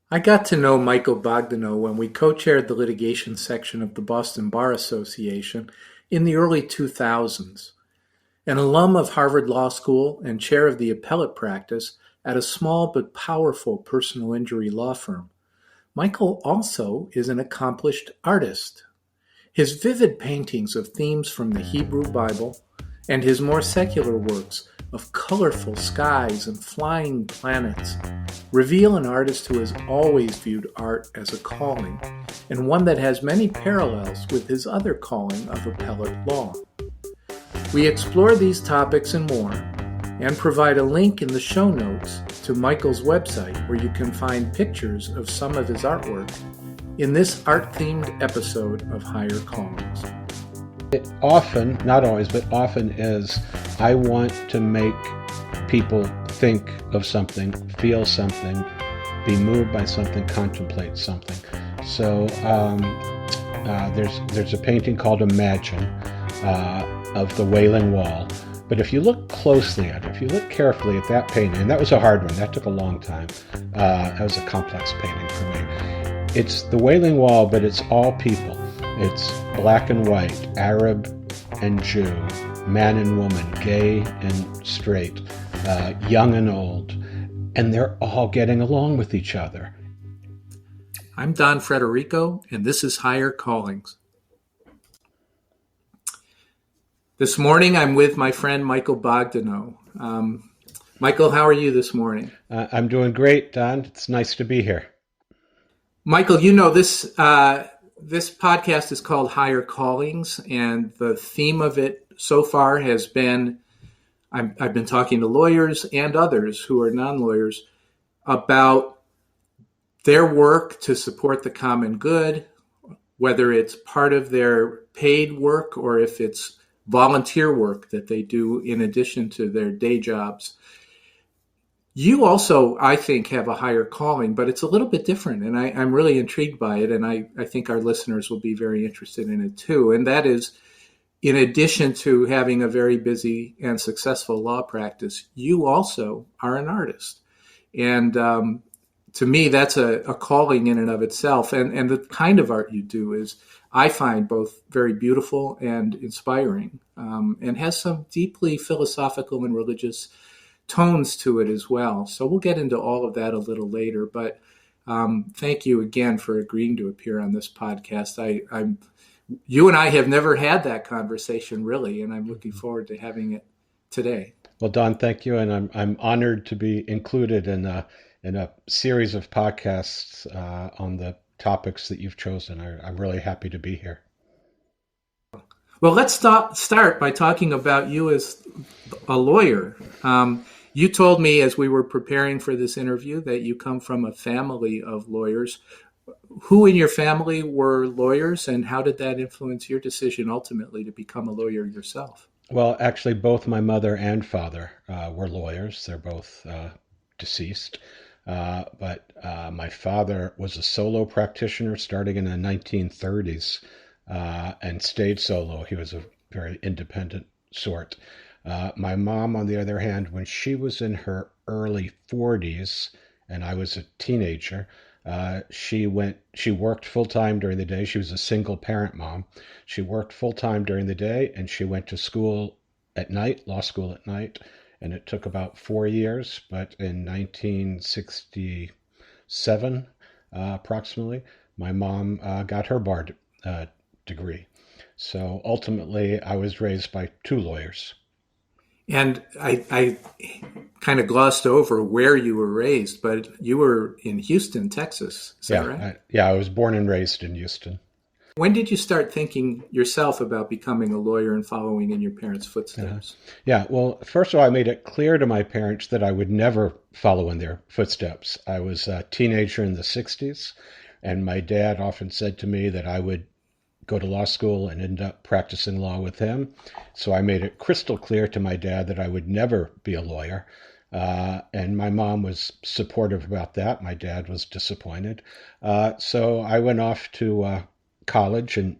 I got to know Michael Bogdanow when we co-chaired the litigation section of the Boston Bar Association in the early 2000s. An alum of Harvard Law School and chair of the appellate practice at a small but powerful personal injury law firm, Michael also is an accomplished artist. His vivid paintings of themes from the Hebrew Bible and his more secular works of colorful skies and flying planets reveal an artist who has always viewed art as a calling, and one that has many parallels with his other calling of appellate law. We explore these topics and more, and provide a link in the show notes to Michael's website where you can find pictures of some of his artwork in this art-themed episode of Higher Callings. It often, not always, but often is, I want to make people think of something, feel something, be moved by something, contemplate something. So there's a painting called Imagine of the Wailing Wall. But if you look closely at it, if you look carefully at that painting, and that was a hard one, that took a long time. That was a complex painting for me. It's the Wailing Wall, but it's all people. It's black and white, Arab and Jew, man and woman, gay and straight, young and old, and they're all getting along with each other. I'm Don Frederico, and this is Higher Callings. This morning, I'm with my friend Michael Bogdanow. Michael, how are you this morning? I'm doing great, Don. It's nice to be here. Michael, you know, this podcast is called Higher Callings, and the theme of it so far has been, I've been talking to lawyers and others who are non-lawyers about their work to support the common good, whether it's part of their paid work or if it's volunteer work that they do in addition to their day jobs. You also, I think, have a higher calling, but it's a little bit different, and I'm really intrigued by it, and I think our listeners will be very interested in it too. And that is, in addition to having a very busy and successful law practice, you also are an artist. And to me, that's a calling in and of itself. And the kind of art you do is, I find, both very beautiful and inspiring, and has some deeply philosophical and religious tones to it as well. So we'll get into all of that a little later. But thank you again for agreeing to appear on this podcast. You and I have never had that conversation, really, and I'm looking forward to having it today. Well, Don, thank you, and I'm honored to be included in a series of podcasts on the topics that you've chosen. I'm really happy to be here. Well, let's start by talking about you as a lawyer. You told me as we were preparing for this interview that you come from a family of lawyers. Who in your family were lawyers, and how did that influence your decision ultimately to become a lawyer yourself? Well, actually, both my mother and father were lawyers. They're both deceased. But my father was a solo practitioner starting in the 1930s and stayed solo. He was a very independent sort. My mom, on the other hand, when she was in her early 40s and I was a teenager, she worked full-time during the day. She was a single parent mom. She worked full-time during the day, and she went to school at night, law school at night. And it took about 4 years, but in 1967, approximately, my mom got her bar degree. So ultimately, I was raised by two lawyers. And I kind of glossed over where you were raised, but you were in Houston, Texas. Is that right? I was born and raised in Houston. When did you start thinking yourself about becoming a lawyer and following in your parents' footsteps? Well, first of all, I made it clear to my parents that I would never follow in their footsteps. I was a teenager in the 60s, and my dad often said to me that I would go to law school and end up practicing law with him. So I made it crystal clear to my dad that I would never be a lawyer. And my mom was supportive about that. My dad was disappointed. So I went off to college and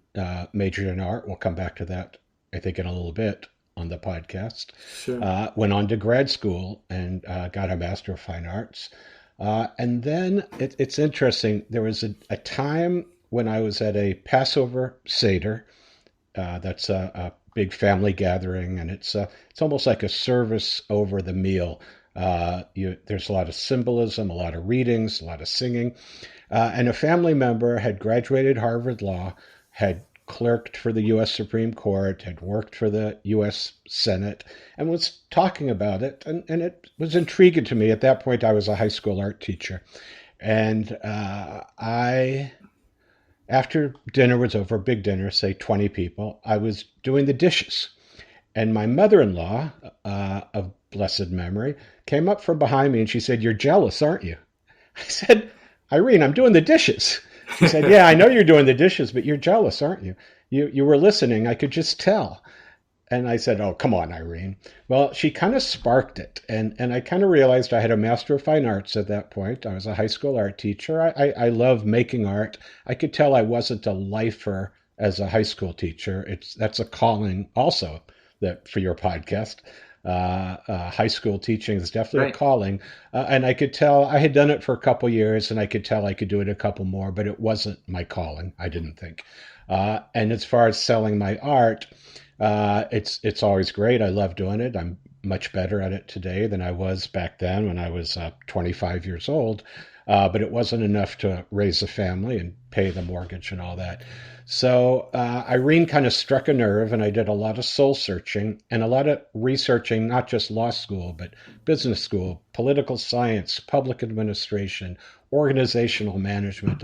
majored in art. We'll come back to that, I think, in a little bit on the podcast. Sure. Went on to grad school and got a Master of Fine Arts. And then it's interesting. There was a time when I was at a Passover Seder. That's a big family gathering, and it's almost like a service over the meal. There's a lot of symbolism, a lot of readings, a lot of singing. And a family member had graduated Harvard Law, had clerked for the U.S. Supreme Court, had worked for the U.S. Senate, and was talking about it. And it was intriguing to me. At that point, I was a high school art teacher. And after dinner was over, big dinner, say 20 people, I was doing the dishes. And my mother in law, of blessed memory, came up from behind me and she said, "You're jealous, aren't you?" I said, "Irene, I'm doing the dishes." She said, "Yeah, I know you're doing the dishes, but you're jealous, aren't you? You were listening. I could just tell." And I said, "Oh, come on, Irene." Well, she kind of sparked it. And I kind of realized I had a Master of Fine Arts at that point. I was a high school art teacher. I love making art. I could tell I wasn't a lifer as a high school teacher. That's a calling also that for your podcast. High school teaching is definitely a Right. calling. And I could tell I had done it for a couple years and I could tell I could do it a couple more, but it wasn't my calling, I didn't think. And as far as selling my art, it's always great. I love doing it. I'm much better at it today than I was back then when I was 25 years old. But it wasn't enough to raise a family and pay the mortgage and all that. So Irene kind of struck a nerve, and I did a lot of soul searching and a lot of researching, not just law school, but business school, political science, public administration, organizational management.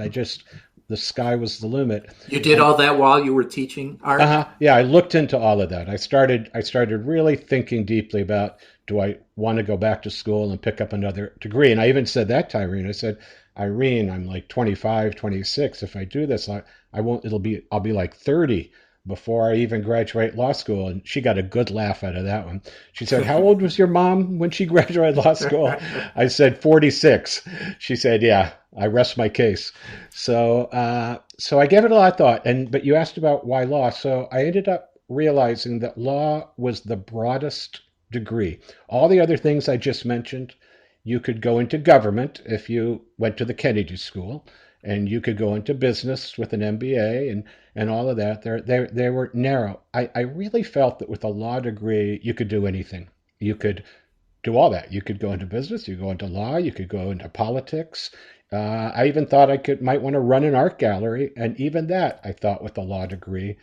The sky was the limit. You did And all that while you were teaching art? yeah, I looked into all of that. I started really thinking deeply about, do I want to go back to school and pick up another degree? And I even said that to Irene. I said, "Irene, I'm like 25, 26. If I do this, I won't, I'll be like 30 before I even graduate law school." And she got a good laugh out of that one. She said, "How old was your mom when she graduated law school?" I said, 46. She said, "Yeah, I rest my case." So I gave it a lot of thought. But you asked about why law. So I ended up realizing that law was the broadest degree. All the other things I just mentioned, you could go into government if you went to the Kennedy School, and you could go into business with an MBA and all of that. They were narrow. I really felt that with a law degree, you could do anything. You could do all that. You could go into business, you could go into law, you could go into politics. I even thought might want to run an art gallery, and even that I thought with a law degree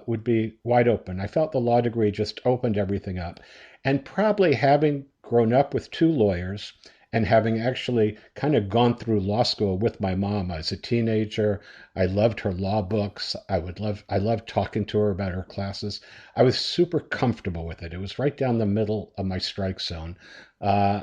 would be wide open. I felt the law degree just opened everything up, and probably having grown up with two lawyers and having actually kind of gone through law school with my mom as a teenager. I loved her law books. I loved talking to her about her classes. I was super comfortable with it. It was right down the middle of my strike zone. Uh,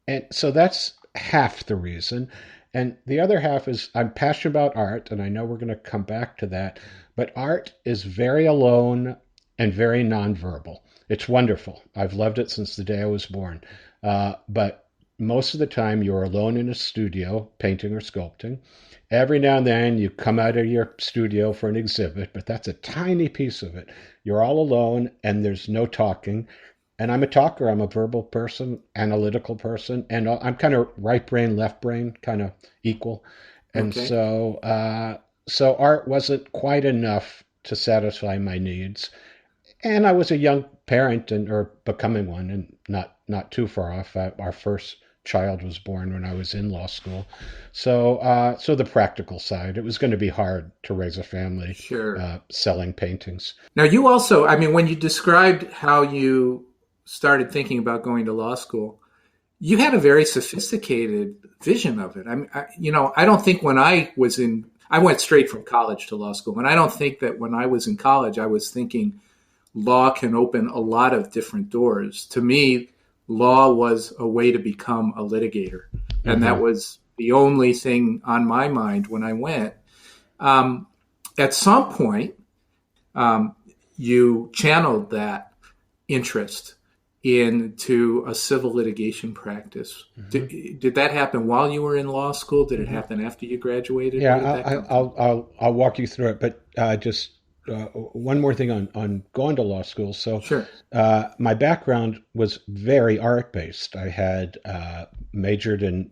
and so that's half the reason. And the other half is I'm passionate about art, and I know we're going to come back to that. But art is very alone and very nonverbal. It's wonderful. I've loved it since the day I was born. But most of the time, you're alone in a studio, painting or sculpting. Every now and then, you come out of your studio for an exhibit, but that's a tiny piece of it. You're all alone, and there's no talking. And I'm a talker. I'm a verbal person, analytical person, and I'm kind of right brain, left brain, kind of equal. And Okay. so art wasn't quite enough to satisfy my needs. And I was a young parent and or becoming one, and not too far off. Our first child was born when I was in law school. So the practical side, it was going to be hard to raise a family Sure. selling paintings. Now, you also, I mean, when you described how you started thinking about going to law school, you had a very sophisticated vision of it. I mean, I don't think when I went straight from college to law school, and I don't think that when I was in college, I was thinking law can open a lot of different doors. To me, law was a way to become a litigator. And that Hmm. was the only thing on my mind when I went. Um, at some point, you channeled that interest into a civil litigation practice. Hmm. Did that happen while you were in law school? Did it happen after you graduated? Yeah, Where did that come from? I'll walk you through it, but just one more thing on going to law school. So, Sure. my background was very art based. I had majored in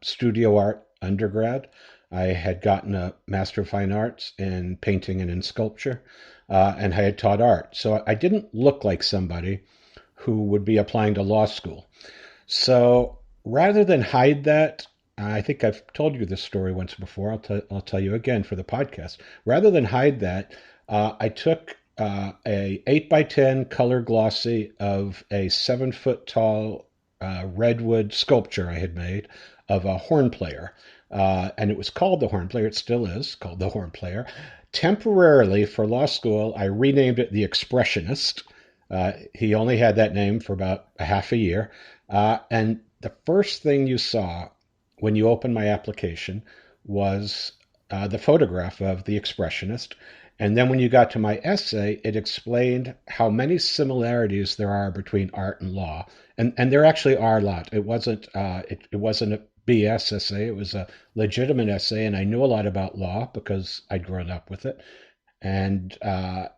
studio art undergrad. I had gotten a Master of Fine Arts in painting and in sculpture, and I had taught art. So I didn't look like somebody who would be applying to law school. So rather than hide that, I think I've told you this story once before. I'll tell you again for the podcast. Rather than hide that, I took a 8x10 color glossy of a 7 foot tall redwood sculpture I had made of a horn player. And it was called the Horn Player. It still is called the Horn Player. Temporarily for law school, I renamed it the Expressionist. He only had that name for about a half a year. And the first thing you saw when you opened my application was the photograph of the Expressionist. And then when you got to my essay, it explained how many similarities there are between art and law. And there actually are a lot. It wasn't a BS essay. It was a legitimate essay, and I knew a lot about law because I'd grown up with it. And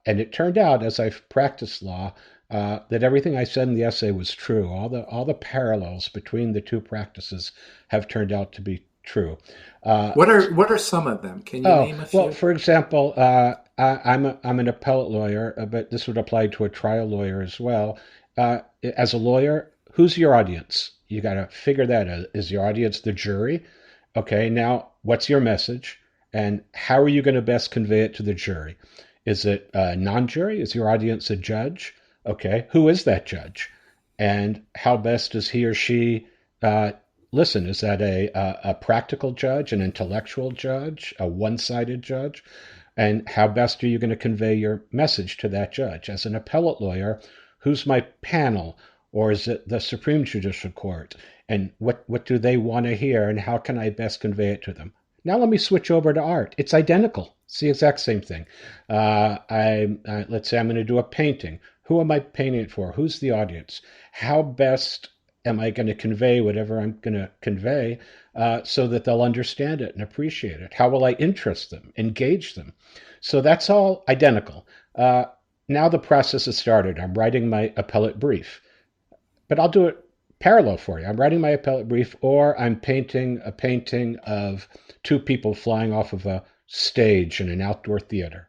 it turned out as I've practiced law that everything I said in the essay was true. All the parallels between the two practices have turned out to be true. What are some of them? Can you name a few? Well, for example, I'm an appellate lawyer, but this would apply to a trial lawyer as well. As a lawyer, who's your audience? You got to figure that out. Is your audience the jury? Okay, now what's your message? And how are you going to best convey it to the jury? Is it a non-jury? Is your audience a judge? Okay, who is that judge? And how best does he or she listen? Is that a practical judge, an intellectual judge, a one-sided judge? And how best are you going to convey your message to that judge? As an appellate lawyer, who's my panel? Or is it the Supreme Judicial Court? And what do they want to hear? And how can I best convey it to them? Now let me switch over to art. It's identical. It's the exact same thing. Let's say I'm going to do a painting. Who am I painting it for? Who's the audience? How best am I going to convey whatever I'm going to convey so that they'll understand it and appreciate it? How will I interest them, engage them? So that's all identical. Now the process has started. I'm writing my appellate brief, but I'll do it parallel for you. I'm writing my appellate brief, or I'm painting a painting of two people flying off of a stage in an outdoor theater.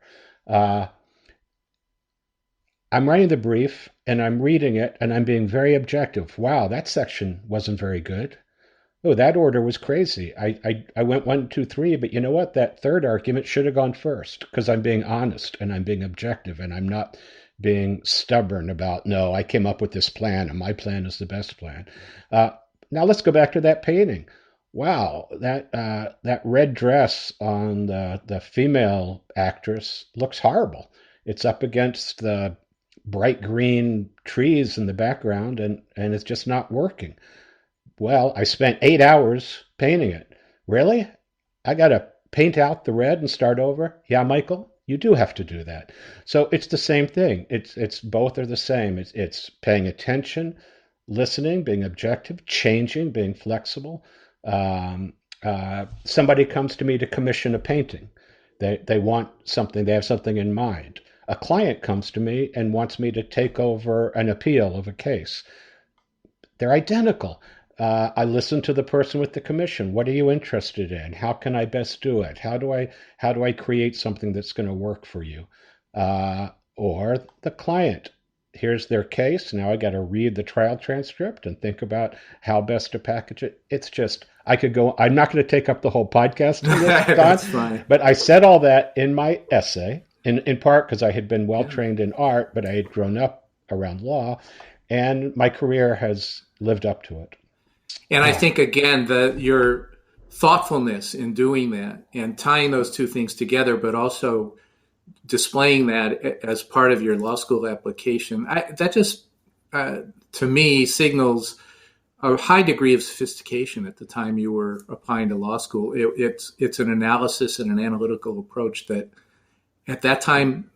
I'm writing the brief and I'm reading it and I'm being very objective. Wow, that section wasn't very good. Oh, that order was crazy. I went 1, 2, 3, but you know what? That third argument should have gone first because I'm being honest and I'm being objective and I'm not being stubborn about, no, I came up with this plan and my plan is the best plan. Now let's go back to that painting. Wow, that red dress on the female actress looks horrible. It's up against the bright green trees in the background and it's just not working. Well, I spent 8 hours painting it. Really? I got to paint out the red and start over? Yeah, Michael, you do have to do that. So it's the same thing. It's both are the same. It's paying attention, listening, being objective, changing, being flexible. Somebody comes to me to commission a painting. They want something. They have something in mind. A client comes to me and wants me to take over an appeal of a case. They're identical. I listen to the person with the commission. What are you interested in? How can I best do it? How do I create something that's going to work for you? Or the client. Here's their case. Now I got to read the trial transcript and think about how best to package it. It's just, I could go, I'm not going to take up the whole podcast on this, Don, That's fine. but I said all that in my essay, in part because I had been well trained in art, but I had grown up around law, and my career has lived up to it. And I think, again, your thoughtfulness in doing that and tying those two things together, but also displaying that as part of your law school application, that just, to me, signals a high degree of sophistication at the time you were applying to law school. It's an analysis and an analytical approach that at that time,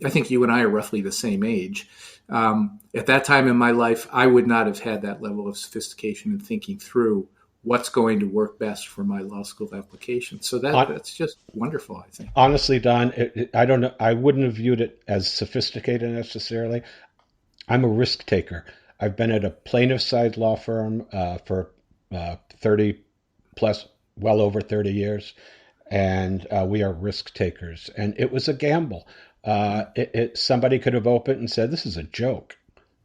I think you and I are roughly the same age. At that time in my life, I would not have had that level of sophistication in thinking through what's going to work best for my law school application. So that's just wonderful, I think. Honestly, Don, I don't know. I wouldn't have viewed it as sophisticated necessarily. I'm a risk taker. I've been at a plaintiff side law firm for 30 plus well over 30 years, and we are risk takers. And it was a gamble. Somebody could have opened and said, "This is a joke.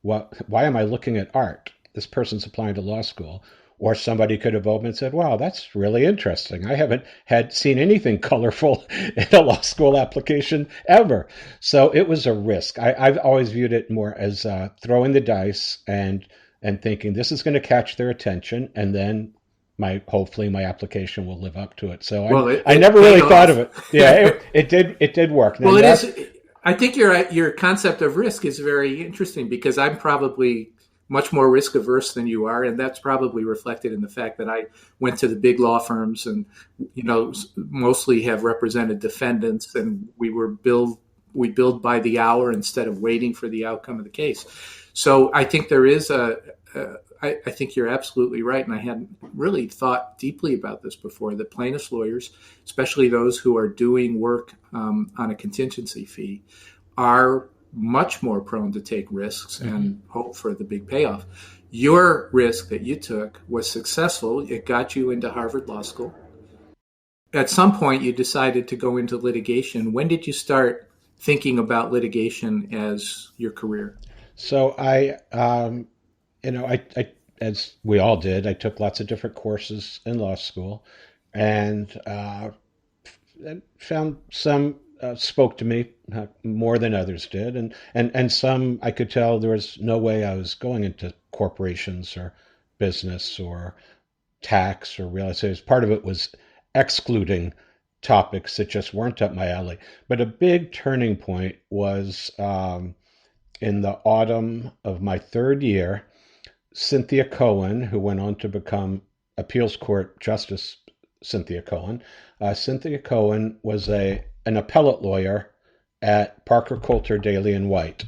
Why am I looking at art? This person's applying to law school." Or somebody could have opened and said, "Wow, that's really interesting. I haven't had seen anything colorful in a law school application ever." So it was a risk. I've always viewed it more as throwing the dice and thinking this is going to catch their attention, and then hopefully my application will live up to it. So Well, I it never paid really thought off. of it. Yeah, it did work. Well, it is. I think your concept of risk is very interesting because I'm probably much more risk averse than you are, and that's probably reflected in the fact that I went to the big law firms and mostly have represented defendants, and we billed by the hour instead of waiting for the outcome of the case. So I think there is I think you're absolutely right, and I hadn't really thought deeply about this before, that plaintiffs' lawyers, especially those who are doing work on a contingency fee, are much more prone to take risks and hope for the big payoff. Your risk that you took was successful. It got you into Harvard Law School. At some point, you decided to go into litigation. When did you start thinking about litigation as your career? So I, as we all did, I took lots of different courses in law school, and found some spoke to me more than others did, and some I could tell there was no way I was going into corporations or business or tax or real estate. Part of it was excluding topics that just weren't up my alley. But a big turning point was in the autumn of my third year. Cynthia Cohen, who went on to become appeals court justice Cynthia Cohen. Cynthia Cohen was an appellate lawyer at Parker Coulter Daly and White,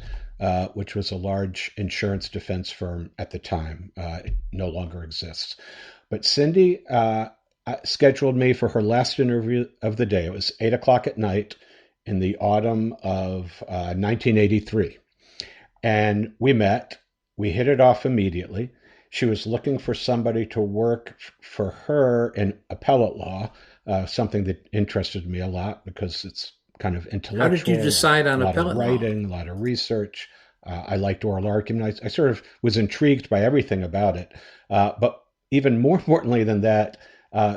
which was a large insurance defense firm at the time. It no longer exists. But Cindy scheduled me for her last interview of the day. It was 8 o'clock at night in the autumn of 1983. And we met. We hit it off immediately. She was looking for somebody to work for her in appellate law, something that interested me a lot because it's kind of intellectual. How did you decide on a lot appellate of writing, law? a lot of research. I liked oral argument. I sort of was intrigued by everything about it. But even more importantly than that,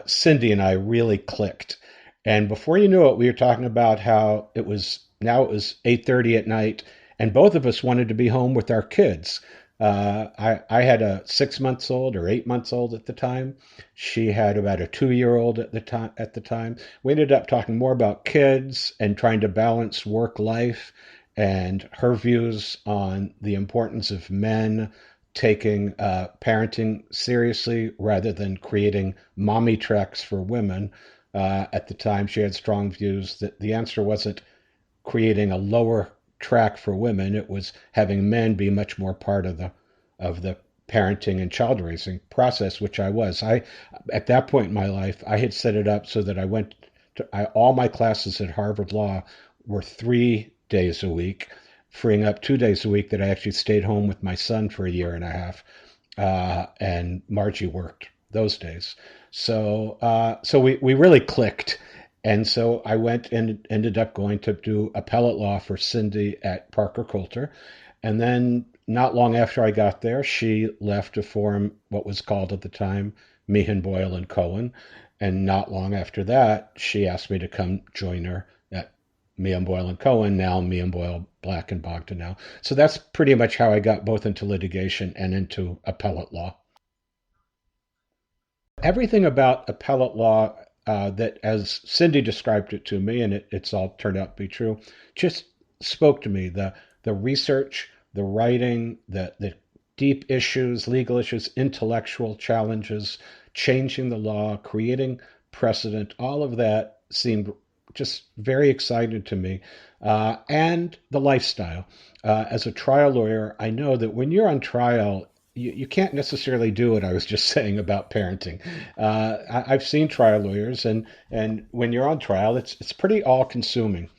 Cindy and I really clicked. And before you knew it, we were talking about how it was 8:30 at night, and both of us wanted to be home with our kids. I had a 6 months old or 8 months old at the time. She had about a 2-year-old at the time. We ended up talking more about kids and trying to balance work life, and her views on the importance of men taking parenting seriously rather than creating mommy tracks for women. At the time, she had strong views that the answer wasn't creating a lower track for women. It was having men be much more part of the parenting and child raising process, which I was. At that point in my life, I had set it up so that all my classes at Harvard Law were 3 days a week, freeing up 2 days a week that I actually stayed home with my son for a year and a half. And Margie worked those days. So we really clicked. And so I went and ended up going to do appellate law for Cindy at Parker Coulter. And then not long after I got there, she left to form what was called at the time Meehan, Boyle, and Cohen. And not long after that, she asked me to come join her at Meehan, Boyle, and Cohen, now Meehan, Boyle, Black, and Bogdanow. So that's pretty much how I got both into litigation and into appellate law. Everything about appellate law that, as Cindy described it to me, and it's all turned out to be true, just spoke to me. The research, the writing, the deep issues, legal issues, intellectual challenges, changing the law, creating precedent, all of that seemed just very exciting to me. And the lifestyle. As a trial lawyer, I know that when you're on trial, you can't necessarily do what I was just saying about parenting. I've seen trial lawyers, and when you're on trial, it's pretty all-consuming.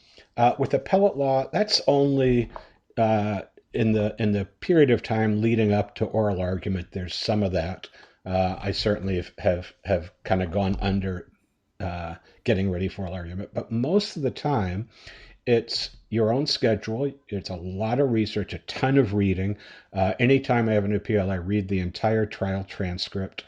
With appellate law, that's only in the period of time leading up to oral argument. There's some of that, I certainly have kind of gone under getting ready for an argument. But most of the time, it's your own schedule. It's a lot of research, a ton of reading. Anytime I have an appeal, I read the entire trial transcript,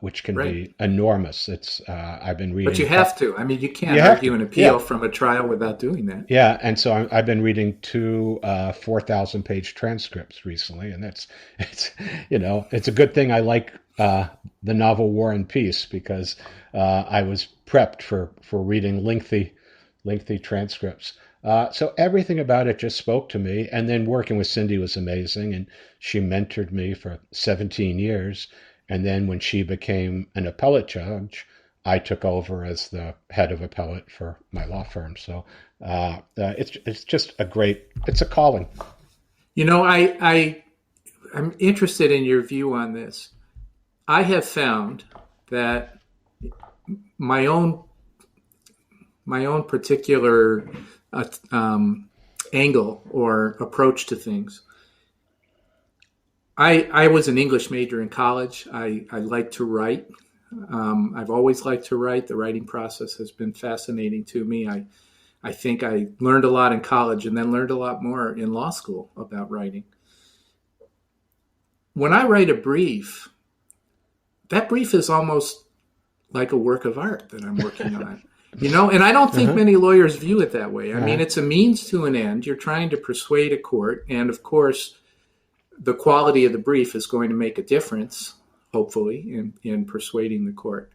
which can Right. be enormous. It's I've been But you reading. have to. I mean, you You can't have to, argue an yeah, appeal from a trial without doing that. yeah. And so I've been reading two 4,000 page transcripts recently, and it's it's a good thing I like the novel War and Peace because I was prepped for reading lengthy transcripts. So everything about it just spoke to me. And then working with Cindy was amazing. And she mentored me for 17 years. And then when she became an appellate judge, I took over as the head of appellate for my law firm. So it's just it's a calling. You know, I'm interested in your view on this. I have found that my own particular angle or approach to things. I was an English major in college. I like to write. I've always liked to write. The writing process has been fascinating to me. I think I learned a lot in college and then learned a lot more in law school about writing. When I write a brief, that brief is almost like a work of art that I'm working on. And I don't think Uh-huh. many lawyers view it that way. I mean, Uh-huh. it's a means to an end. You're trying to persuade a court, and of course, the quality of the brief is going to make a difference, hopefully, in persuading the court.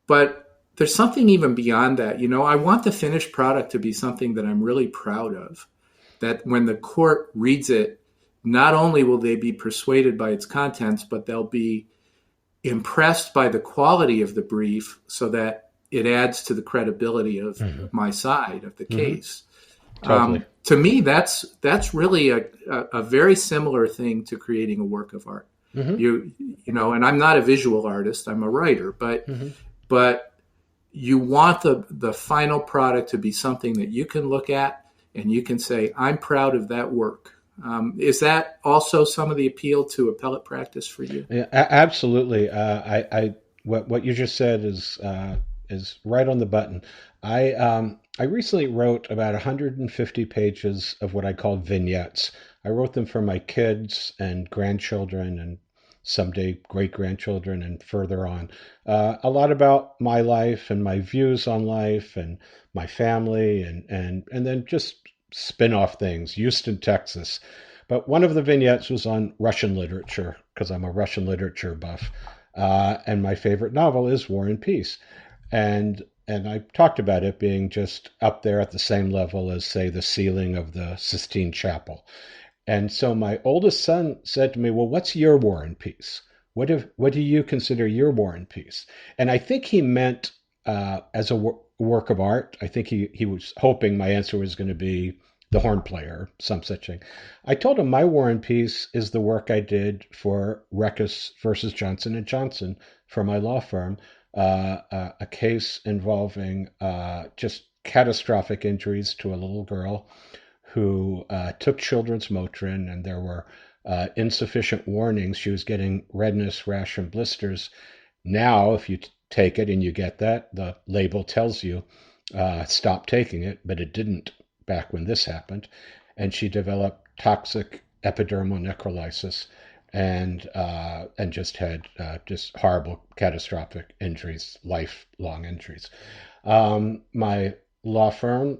But there's something even beyond that. I want the finished product to be something that I'm really proud of, that when the court reads it, not only will they be persuaded by its contents, but they'll be impressed by the quality of the brief so that it adds to the credibility of Hmm. my side of the Hmm. case. Totally. To me, that's really a very similar thing to creating a work of art. Hmm. And I'm not a visual artist; I'm a writer, Hmm. but you want the final product to be something that you can look at and you can say, "I'm proud of that work." Is that also some of the appeal to appellate practice for you? Yeah, absolutely. What you just said is right on the button. I recently wrote about 150 pages of what I call vignettes. I wrote them for my kids and grandchildren and someday great grandchildren and further on. A lot about my life and my views on life and my family and then just spin off things. Houston, Texas. But one of the vignettes was on Russian literature because I'm a Russian literature buff. And my favorite novel is War and Peace. And I talked about it being just up there at the same level as, say, the ceiling of the Sistine Chapel. And so my oldest son said to me, "Well, what's your War and Peace? What do you consider your War and Peace?" And I think he meant as a work of art. I think he was hoping my answer was going to be the horn player, some such thing. I told him my War and Peace is the work I did for Reckus versus Johnson and Johnson for my law firm, a case involving just catastrophic injuries to a little girl who took children's Motrin, and there were insufficient warnings. She was getting redness, rash, and blisters. Now, if you take it and you get that, the label tells you stop taking it, but it didn't back when this happened. And she developed toxic epidermal necrolysis and just had just horrible catastrophic injuries, lifelong injuries. My law firm,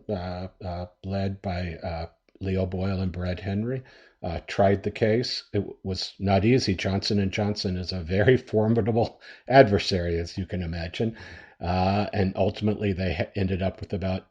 led by Leo Boyle and Brad Henry, tried the case. It was not easy. Johnson and Johnson is a very formidable adversary, as you can imagine, and ultimately they ended up with about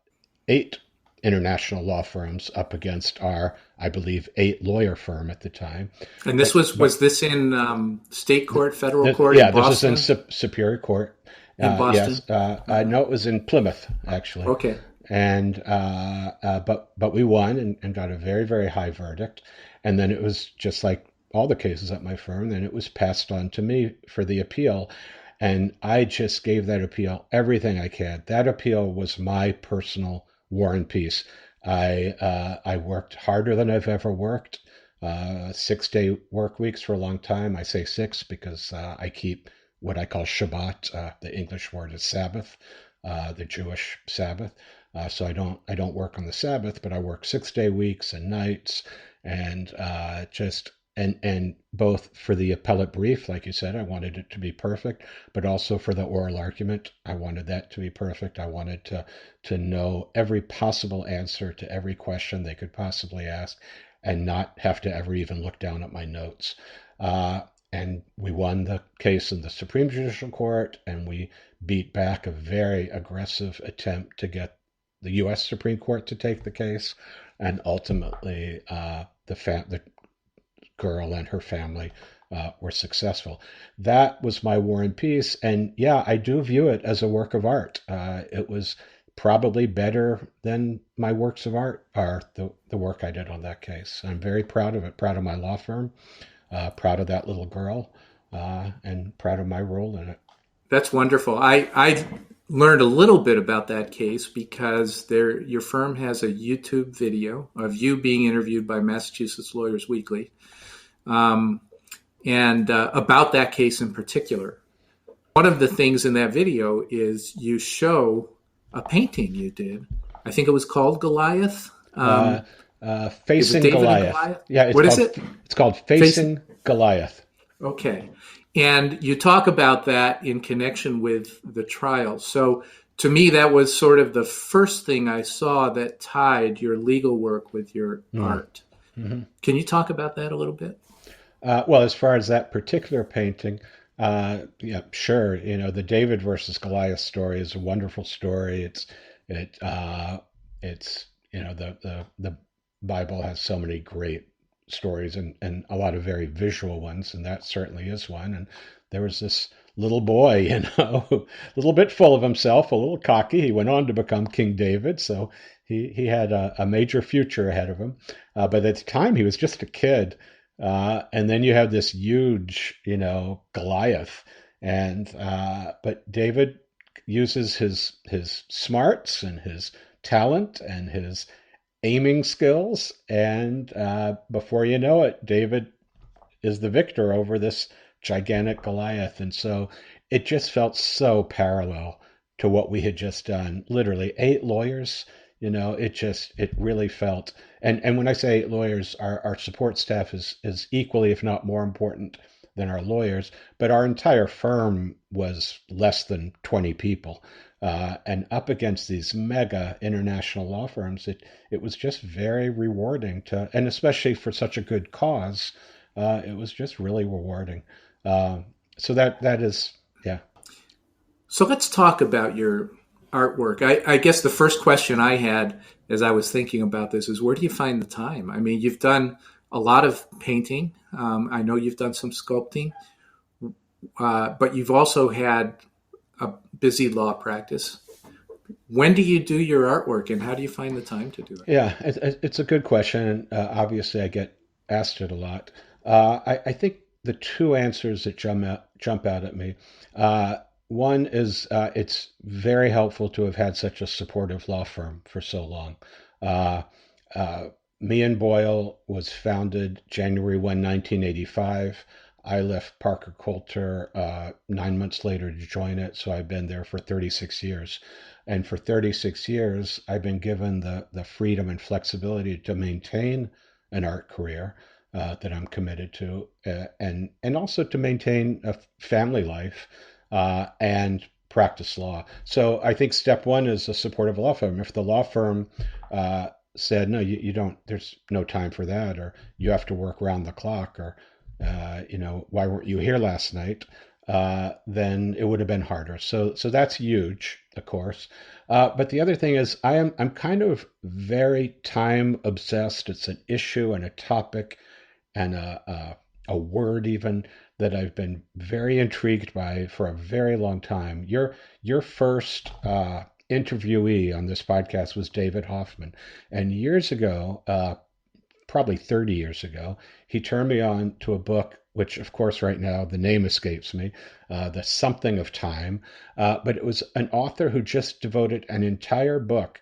8 international law firms up against our, I believe, 8 lawyer firm at the time. And this But was this in state court, federal court in yeah, this was in Boston? Superior Court. In Yes, Boston? I know it was in Plymouth actually, Okay. and but we won and got a very high verdict, and then it was just like all the cases at my firm. Then it was passed on to me for the appeal, and I just gave that appeal everything I could. That appeal was my personal War and Peace. I worked harder than I've ever worked. 6-day work weeks for a long time. I say six because I keep what I call Shabbat. The English word is Sabbath, the Jewish Sabbath. So I don't work on the Sabbath, but I work 6-day weeks and nights, and just and both for the appellate brief, like you said, I wanted it to be perfect, but also for the oral argument, I wanted that to be perfect. I wanted to know every possible answer to every question they could possibly ask, and not have to ever even look down at my notes. And we won the case in the Supreme Judicial Court, and we beat back a very aggressive attempt to get the U.S. Supreme Court to take the case, and ultimately the girl and her family were successful. That was my War and Peace, and yeah, I do view it as a work of art. It was probably better than my works of art are, the work I did on that case. I'm very proud of it, proud of my law firm, proud of that little girl, and proud of my role in it. That's wonderful. I learned a little bit about that case because your firm has a YouTube video of you being interviewed by Massachusetts Lawyers Weekly, and about that case in particular. One of the things in that video is you show a painting you did. I think it was called Goliath. Is it Facing David and Goliath. Goliath? Yeah, What is it? it's called Face. Facing Goliath. Okay. And you talk about that in connection with the trial. So to me, that was sort of the first thing I saw that tied your legal work with your art. Mm-hmm. Can you talk about that a little bit? Well, as far as that particular painting, yeah, sure. The David versus Goliath story is a wonderful story. It's the Bible has so many great stories, and a lot of very visual ones, and that certainly is one. And there was this little boy, a little bit full of himself, a little cocky. He went on to become King David, so he had a major future ahead of him. But at the time, he was just a kid. And then you have this huge, Goliath, and but David uses his smarts and his talent and his aiming skills, and before you know it, David is the victor over this gigantic Goliath. And so it just felt so parallel to what we had just done. Literally 8 lawyers, it really felt. And when I say 8 lawyers, our support staff is equally, if not more important than our lawyers, but our entire firm was less than 20 people. And up against these mega international law firms, it was just very rewarding and especially for such a good cause, it was just really rewarding. So that is, yeah. So let's talk about your artwork. I guess the first question I had as I was thinking about this is, where do you find the time? I mean, you've done a lot of painting. I know you've done some sculpting, but you've also had a busy law practice. When do you do your artwork, and how do you find the time to do it? Yeah, it's a good question. Obviously, I get asked it a lot. I think the two answers that jump out at me. One is it's very helpful to have had such a supportive law firm for so long. Uh, Meehan Boyle was founded January 1985. I left Parker Coulter 9 months later to join it, so I've been there for 36 years. And for 36 years, I've been given the freedom and flexibility to maintain an art career that I'm committed to, and also to maintain a family life and practice law. So I think step one is a supportive law firm. If the law firm said, no, you don't, there's no time for that, or you have to work around the clock, or, why weren't you here last night? Then it would have been harder. So that's huge, of course. But the other thing is I'm kind of very time obsessed. It's an issue and a topic and a word even that I've been very intrigued by for a very long time. Your first interviewee on this podcast was David Hoffman, and years ago, probably 30 years ago, he turned me on to a book, which, of course, right now the name escapes me, The Something of Time. But it was an author who just devoted an entire book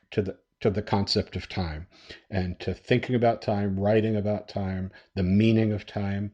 to the concept of time and to thinking about time, writing about time, the meaning of time.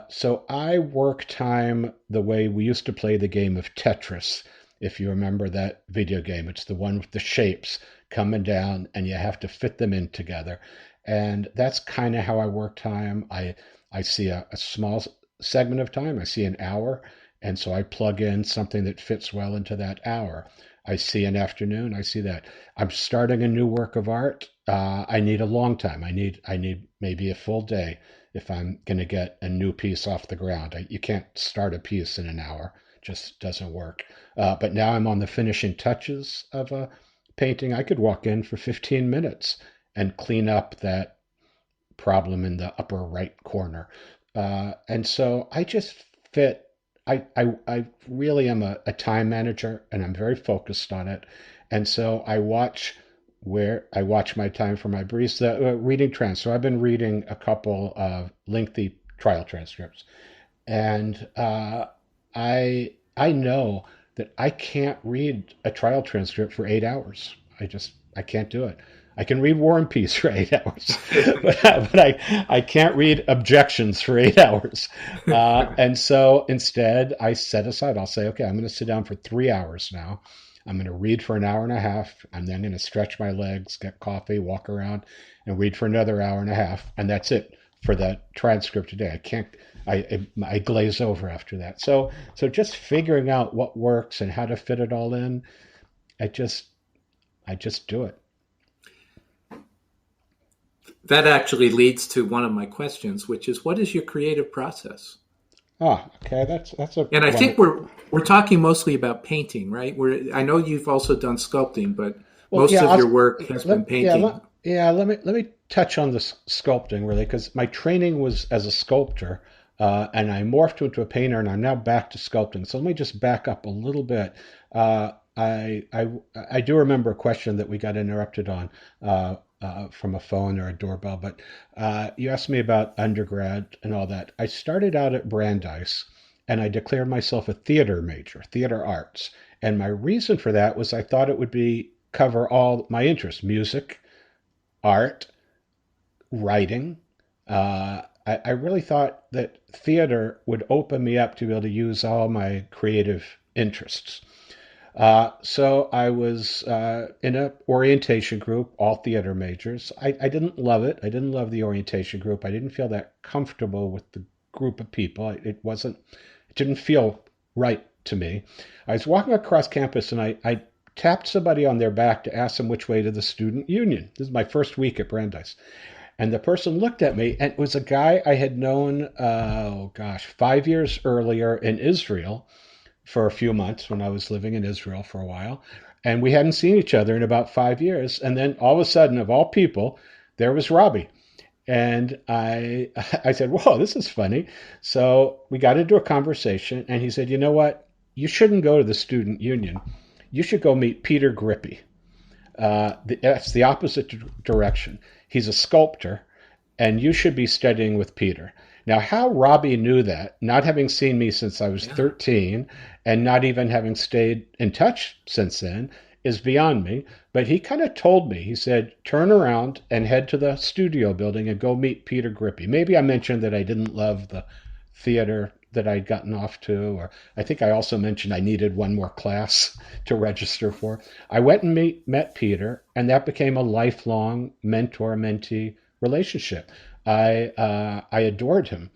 So I work time the way we used to play the game of Tetris. If you remember that video game, it's the one with the shapes coming down and you have to fit them in together. And that's kind of how I work time. I see a small segment of time. I see an hour. And so I plug in something that fits well into that hour. I see an afternoon. I see that. I'm starting a new work of art. I need a long time. I need maybe a full day if I'm going to get a new piece off the ground. You can't start a piece in an hour. Just doesn't work. But now I'm on the finishing touches of a painting. I could walk in for 15 minutes and clean up that problem in the upper right corner. And so I just fit. I really am a time manager and I'm very focused on it. And so I watch my time for my briefs, the reading trans. So I've been reading a couple of lengthy trial transcripts, and I know that I can't read a trial transcript for 8 hours. I can't do it. I can read War and Peace for 8 hours, but I can't read objections for 8 hours. And so instead, I set aside. I'll say, okay, I'm going to sit down for 3 hours now. I'm going to read for an hour and a half. I'm then going to stretch my legs, get coffee, walk around, and read for another hour and a half. And that's it for that transcript today. I can't. I glaze over after that. So just figuring out what works and how to fit it all in. I just do it. That actually leads to one of my questions, which is, what is your creative process? Okay, that's a. And I think we're talking mostly about painting, right? I know you've also done sculpting, but most of your work has been painting. Let me touch on the sculpting really, because my training was as a sculptor, and I morphed into a painter, and I'm now back to sculpting. So let me just back up a little bit. I do remember a question that we got interrupted on from a phone or a doorbell, but you asked me about undergrad and all that. I started out at Brandeis, and I declared myself a theater major, theater arts. And my reason for that was I thought it would cover all my interests: music, art, writing. I really thought that theater would open me up to be able to use all my creative interests. So I was in an orientation group, all theater majors. I didn't love it. I didn't love the orientation group. I didn't feel that comfortable with the group of people. It didn't feel right to me. I was walking across campus and I tapped somebody on their back to ask them which way to the student union. This is my first week at Brandeis. And the person looked at me, and it was a guy I had known, 5 years earlier in Israel for a few months when I was living in Israel for a while. And we hadn't seen each other in about 5 years. And then all of a sudden, of all people, there was Robbie. And I said, whoa, this is funny. So we got into a conversation, and he said, you know what? You shouldn't go to the student union. You should go meet Peter Grippy. That's the opposite direction. He's a sculptor, and you should be studying with Peter. Now, how Robbie knew that, not having seen me since I was 13 and not even having stayed in touch since then, is beyond me. But he kind of told me, he said, turn around and head to the studio building and go meet Peter Grippy. Maybe I mentioned that I didn't love the theater that I'd gotten off to, or I think I also mentioned I needed one more class to register for. I went and met Peter, and that became a lifelong mentor-mentee relationship. I adored him,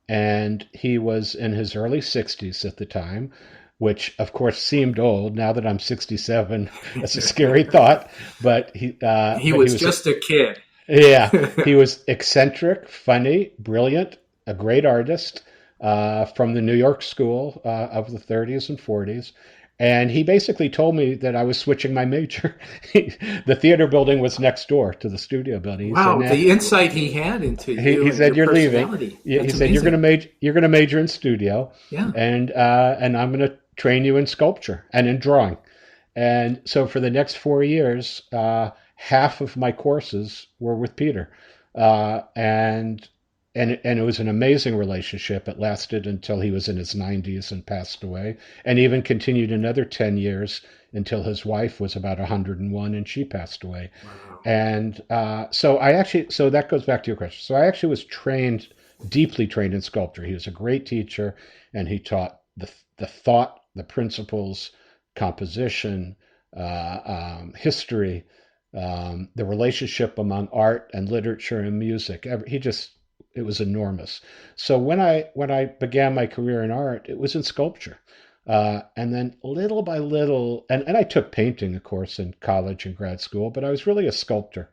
and he was in his early 60s at the time, which of course seemed old. Now that I'm 67, that's a scary thought. But he was just a kid. Yeah, he was eccentric, funny, brilliant, a great artist from the New York school of the 30s and 40s. And he basically told me that I was switching my major. The theater building was next door to the studio building. He wow, said, the insight he had into you. He said, "You're leaving." He said, "You're going to major in studio, yeah, and I'm going to train you in sculpture and in drawing." And so for the next 4 years, half of my courses were with Peter, and and it was an amazing relationship. It lasted until he was in his 90s and passed away, and even continued another 10 years until his wife was about 101 and she passed away. Wow. And so that goes back to your question. So I actually was trained, deeply trained in sculpture. He was a great teacher, and he taught the thought, the principles, composition, history, the relationship among art and literature and music. It was enormous. So when I began my career in art, it was in sculpture. And then little by little, and I took painting, of course, in college and grad school, but I was really a sculptor.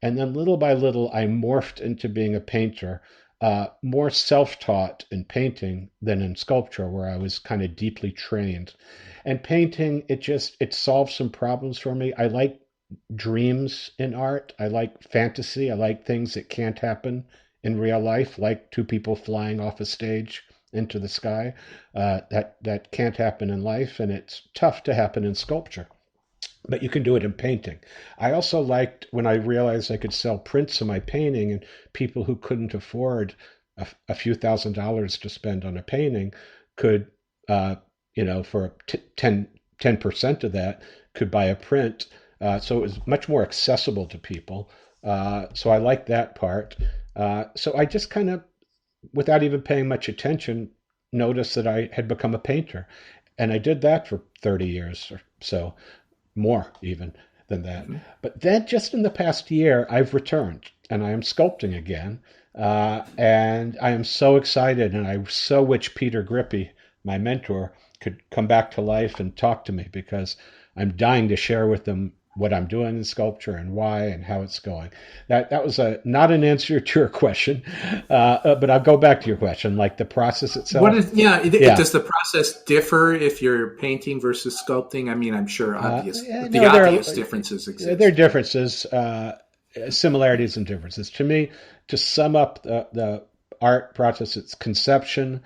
And then little by little, I morphed into being a painter, more self-taught in painting than in sculpture, where I was kind of deeply trained. And painting, it solved some problems for me. I like dreams in art. I like fantasy. I like things that can't happen in real life, like two people flying off a stage into the sky. That can't happen in life, and it's tough to happen in sculpture. But you can do it in painting. I also liked when I realized I could sell prints of my painting, and people who couldn't afford a few $1,000s to spend on a painting could, uh, for 10% of that, could buy a print. So it was much more accessible to people. So I liked that part. So I just kind of, without even paying much attention, noticed that I had become a painter. And I did that for 30 years or so, more even than that. Mm-hmm. But then just in the past year, I've returned and I am sculpting again. And I am so excited, and I so wish Peter Grippy, my mentor, could come back to life and talk to me, because I'm dying to share with them what I'm doing in sculpture and why and how it's going. That was not an answer to your question, but I'll go back to your question, like the process What itself. is, yeah, Yeah. does the process differ if you're painting versus sculpting? I mean, I'm sure Yeah, the no, obvious differences there are exist. differences, similarities and differences. To me, to sum up the art process, it's conception,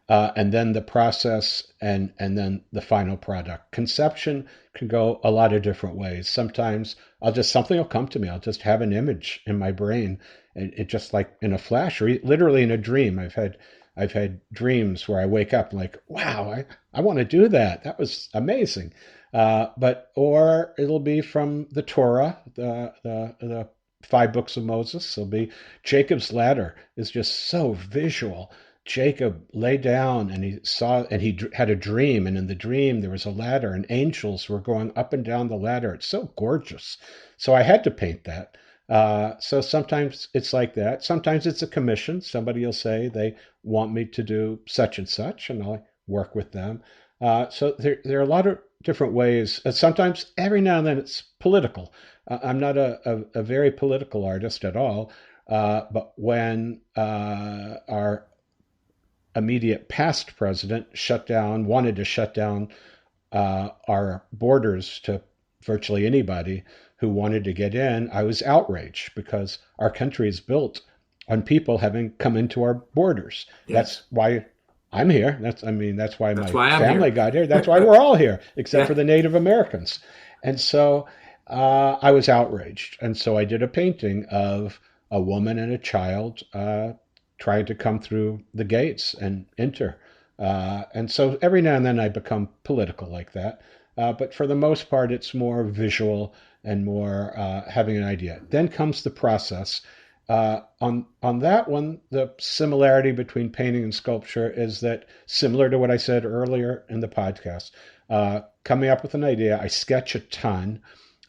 and then the process, and then the final product. Conception can go a lot of different ways. Sometimes something will come to me. I'll just have an image in my brain, and it just like in a flash, or literally in a dream. I've had dreams where I wake up like, wow, I want to do that. That was amazing. Or it'll be from the Torah, the five books of Moses. It'll be Jacob's ladder is just so visual. Jacob lay down and he saw, and he had a dream, and in the dream there was a ladder and angels were going up and down the ladder. It's so gorgeous. So I had to paint that. So sometimes it's like that. Sometimes it's a commission. Somebody will say they want me to do such and such, and I'll work with them. So there are a lot of different ways. Sometimes, every now and then, it's political. I'm not a very political artist at all, but when our immediate past president wanted to shut down our borders to virtually anybody who wanted to get in, I was outraged, because our country is built on people having come into our borders. That's Yes, why I'm here. That's why that's my why I'm family here. got here. That's why we're all here, except for Yeah. the Native Americans. And so I was outraged. And so I did a painting of a woman and a child trying to come through the gates and enter. And so every now and then I become political like that. But for the most part, it's more visual and more having an idea. Then comes the process. On that one, the similarity between painting and sculpture is that, similar to what I said earlier in the podcast, coming up with an idea, I sketch a ton.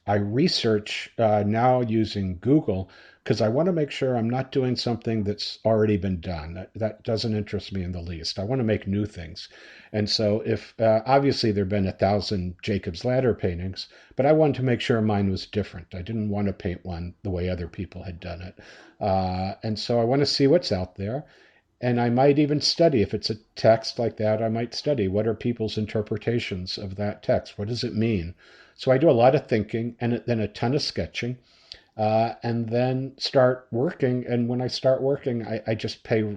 I research now using Google, because I want to make sure I'm not doing something that's already been done. That doesn't interest me in the least. I want to make new things. And so, if obviously there have been 1,000 Jacob's Ladder paintings, but I wanted to make sure mine was different. I didn't want to paint one the way other people had done it. And so I want to see what's out there. And I might even study, if it's a text like that, I might study what are people's interpretations of that text? What does it mean? So I do a lot of thinking, and then a ton of sketching, and then start working. And when I start working, I just pay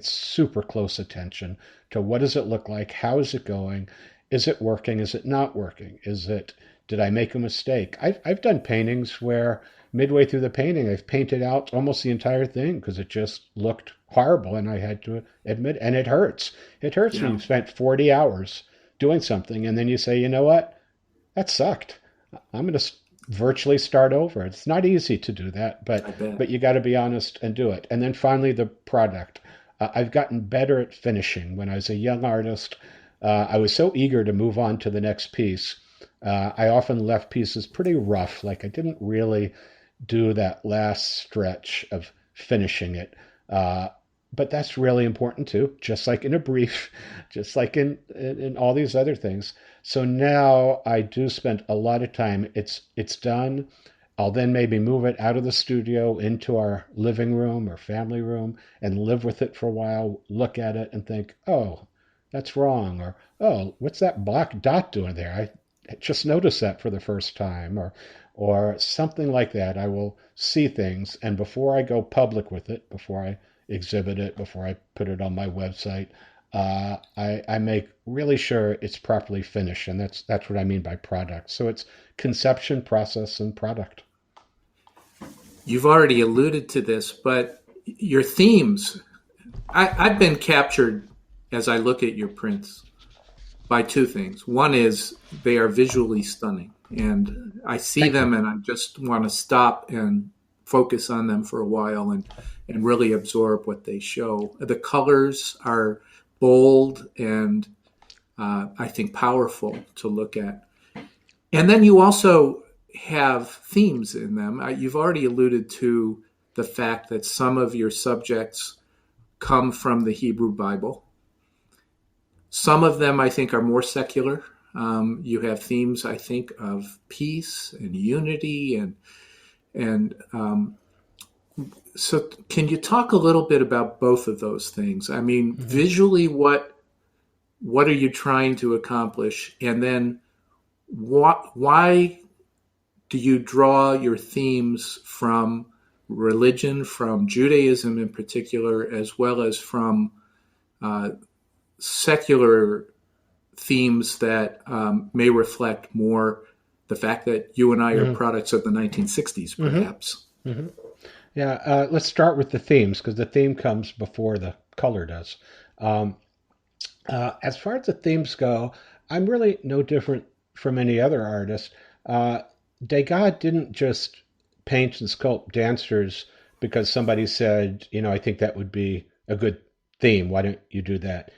super close attention to what does it look like, how is it going, is it working, is it not working, is it Did I make a mistake? I've done paintings where midway through the painting, I've painted out almost the entire thing because it just looked horrible, and I had to admit, and it hurts. It hurts when Yeah, you've spent 40 hours doing something, and then you say, you know what? That sucked. I'm going to virtually start over. It's not easy to do that, I but bet. you got to be honest and do it. And then finally, the product. I've gotten better at finishing. When I was a young artist, I was so eager to move on to the next piece. I often left pieces pretty rough, like I didn't really do that last stretch of finishing it. Uh, but that's really important too, just like in a brief, just like in all these other things. So now I do spend a lot of time. It's done. I'll then maybe move it out of the studio into our living room or family room and live with it for a while, look at it and think, oh, that's wrong. Or, oh, what's that black dot doing there? I just noticed that for the first time. Or something like that. I will see things. And before I go public with it, before I exhibit it, before I put it on my website, I make really sure it's properly finished, and that's what I mean by product. So it's conception, process, and product. You've already alluded to this, but your themes, I've been captured as I look at your prints by two things. One is they are visually stunning, and I see Thank you. them and I just want to stop and focus on them for a while and really absorb what they show. The colors are bold and I think powerful to look at. And then you also have themes in them. You've already alluded to the fact that some of your subjects come from the Hebrew Bible. Some of them, I think, are more secular. You have themes, I think, of peace and unity, and so can you talk a little bit about both of those things? I mean, Mm-hmm. visually, what are you trying to accomplish, and then why do you draw your themes from religion, from Judaism in particular, as well as from uh, secular themes that may reflect more the fact that you and I are Mm-hmm. products of the 1960s, Mm-hmm. perhaps? Mm-hmm. Yeah. Let's start with the themes because the theme comes before the color does. Um, as far as the themes go, I'm really no different from any other artist. Uh, Degas didn't just paint and sculpt dancers because somebody said, you know, I think that would be a good theme. Why don't you do that?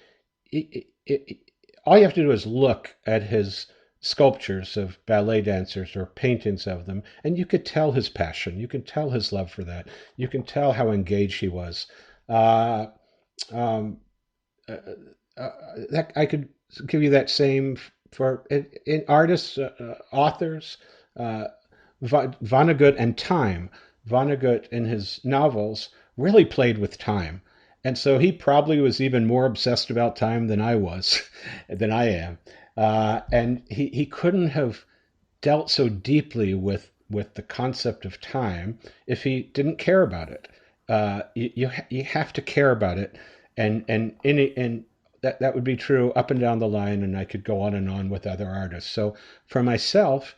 All you have to do is look at his sculptures of ballet dancers or paintings of them, and you could tell his passion. You can tell his love for that. You can tell how engaged he was. Uh, um, uh, uh, that I could give you that same for in artists, authors, uh, Vonnegut and time. Vonnegut in his novels really played with time. And so he probably was even more obsessed about time than I was, than I am. And he couldn't have dealt so deeply with the concept of time if he didn't care about it. You have to care about it, and that would be true up and down the line, and I could go on and on with other artists. So for myself,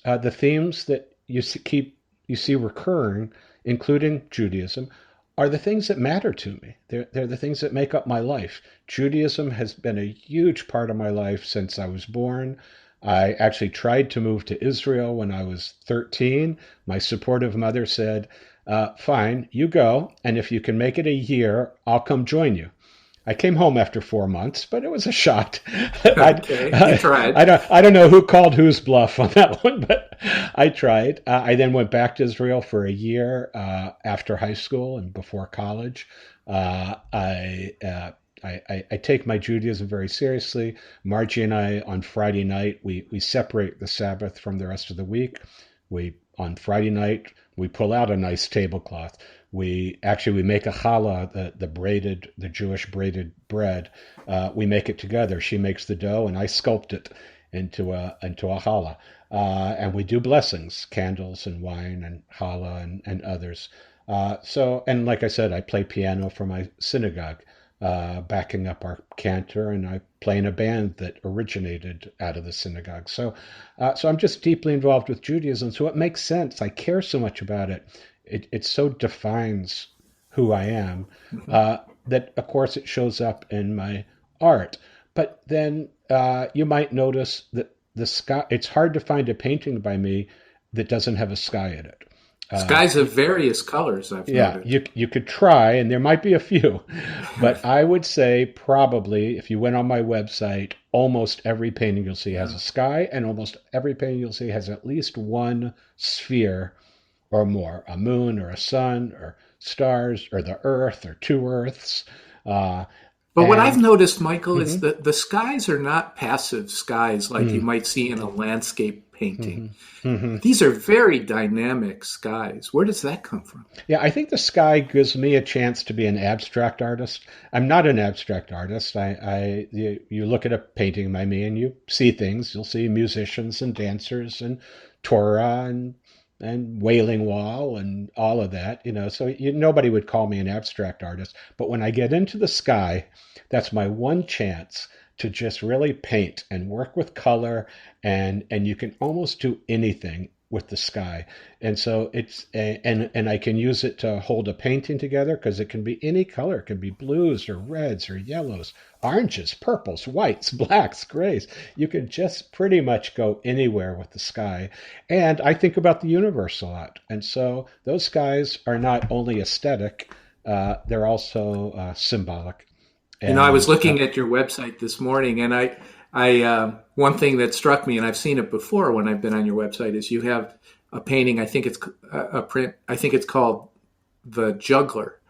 the themes that you see recurring, including Judaism, are the things that matter to me. They're the things that make up my life. Judaism has been a huge part of my life since I was born. I actually tried to move to Israel when I was 13. My supportive mother said, fine, you go, and if you can make it a year, I'll come join you. I came home after 4 months, but it was a shot. Okay, you tried. I don't know who called whose bluff on that one, but I tried. I then went back to Israel for a year after high school and before college. Uh, I, uh, I take my Judaism very seriously. Margie and I, on Friday night, we separate the Sabbath from the rest of the week. On Friday night, we pull out a nice tablecloth. We make a challah, the Jewish braided bread. We make it together. She makes the dough, and I sculpt it into a challah. And we do blessings, candles and wine and challah and others. And like I said, I play piano for my synagogue. backing up our cantor, and I play in a band that originated out of the synagogue. So I'm just deeply involved with Judaism. So it makes sense. I care so much about it. It so defines who I am Mhm. uh, that, of course, it shows up in my art. But then you might notice that the sky. It's hard to find a painting by me that doesn't have a sky in it. Skies You, of various colors, I've yeah, noted. you could try, and there might be a few, but I would say probably if you went on my website, almost every painting you'll see has Yeah. a sky, and almost every painting you'll see has at least one sphere or more, a moon or a sun or stars or the earth or two earths. Uh, But what I've and noticed, Michael, is mhm, that the skies are not passive skies like you mm, might see in a landscape painting. mhm, mhm. These are very dynamic skies. Where does that come from? Yeah, I think the sky gives me a chance to be an abstract artist. I'm not an abstract artist. You look at a painting by me and you see things. You'll see musicians and dancers and Torah and Wailing Wall and all of that. So nobody would call me an abstract artist. But when I get into the sky, that's my one chance to just really paint and work with color, and you can almost do anything with the sky. And so and I can use it to hold a painting together because it can be any color. It can be blues or reds or yellows, oranges, purples, whites, blacks, grays. You can just pretty much go anywhere with the sky. And I think about the universe a lot. And so those skies are not only aesthetic, they're also symbolic. I was And looking at your website this morning, and one thing that struck me, and I've seen it before when I've been on your website, is you have a painting. I think it's a print. I think it's called the Juggler.